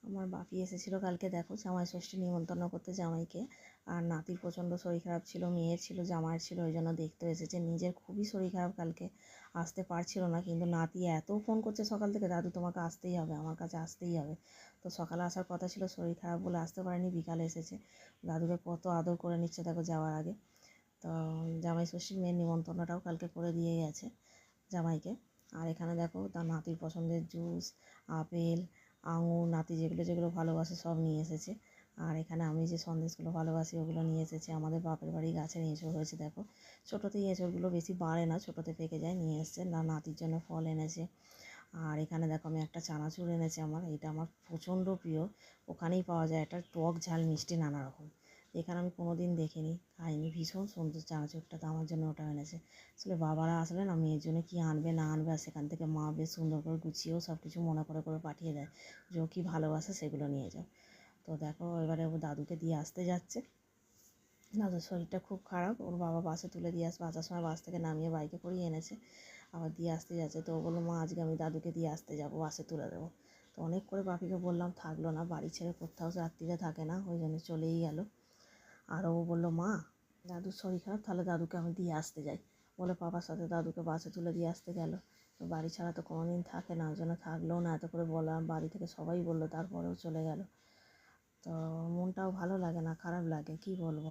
আমার বাপি এসেছিলো কালকে, দেখো জামাই ষষ্ঠী নিমন্ত্রণ করতে জামাইকে। আর নাতির প্রচণ্ড শরীর খারাপ ছিল, মেয়ের ছিল, জামাইয়ের ছিল, ওই জন্য দেখতে এসেছে। নিজের খুবই শরীর খারাপ, কালকে আসতে পারছিল না, কিন্তু নাতি এত ফোন করছে সকাল থেকে, দাদু তোমাকে আসতেই হবে, আমার কাছে আসতেই হবে। তো সকালে আসার কথা ছিল, শরীর খারাপ বলে আসতে পারেনি, বিকালে এসেছে। দাদুকে কত আদর করে নিচ্ছে দেখো যাওয়ার আগে। তো জামাই ষষ্ঠীর মেয়ের নিমন্ত্রণটাও কালকে করে দিয়ে গেছে জামাইকে। আর এখানে দেখো তার নাতির পছন্দের জুস, আপেল, আঙুর, নাতি যেগুলো যেগুলো ভালোবাসে সব নিয়ে এসেছে। আর এখানে আমি যে সন্দেশগুলো ভালোবাসি ওগুলো নিয়ে এসেছে। আমাদের বাপের বাড়ি গাছের এঁচোড় হয়েছে দেখো, ছোটোতেই এঁচোড়গুলো বেশি বাড়ে না, ছোটোতে পেকে যায়, নিয়ে এসছে। না নাতির জন্য ফল এনেছে। আর এখানে দেখো আমি একটা চানাচুর এনেছি, এটা আমার প্রচণ্ড প্রিয়। ওখানেই পাওয়া যায়, এটা টক ঝাল মিষ্টি নানা রকম। এখানে আমি কোনো দিন দেখিনি, খাইনি, ভীষণ সুন্দর চানাচুরটা, তো আমার জন্য ওটা এনেছে। আসলে বাবারা আসলে না মেয়ের জন্য কী আনবে না আনবে, আর সেখান থেকে মা বেশ সুন্দর করে গুছিয়েও সব কিছু মনে করে করে পাঠিয়ে দেয়, যে ও কী ভালোবাসে সেগুলো নিয়ে যাও। তো দেখো এবারে ও দাদুকে দিয়ে আসতে যাচ্ছে। দাদুর শরীরটা খুব খারাপ, ওর বাবা বাসে তুলে দিয়ে আসবে, আসার সময় বাস থেকে নামিয়ে বাইকে করেই এনেছে, আবার দিয়ে আসতে যাচ্ছে। তো ও বললো মা আজকে আমি দাদুকে দিয়ে আসতে যাবো, বাসে তুলে দেবো। তো অনেক করে বাপিকে বললাম, থাকলো না, বাড়ি ছেড়ে কোথাও রাত্রিরে থাকে না, ওই জন্য চলেই গেল। আর ও বললো মা দাদুর শরীর খারাপ, তাহলে দাদুকে আমি দিয়ে আসতে যাই, বলে পাপার সাথে দাদুকে বাসে তুলে দিয়ে আসতে গেল। তো বাড়ি ছাড়া তো কোনো দিন থাকে না, ওই জন্য থাকলেও না, এত করে বললাম, বাড়ি থেকে সবাই বললো, তারপরেও চলে গেল। তো মনটাও ভালো লাগে না, খারাপ লাগে, কী বলবো।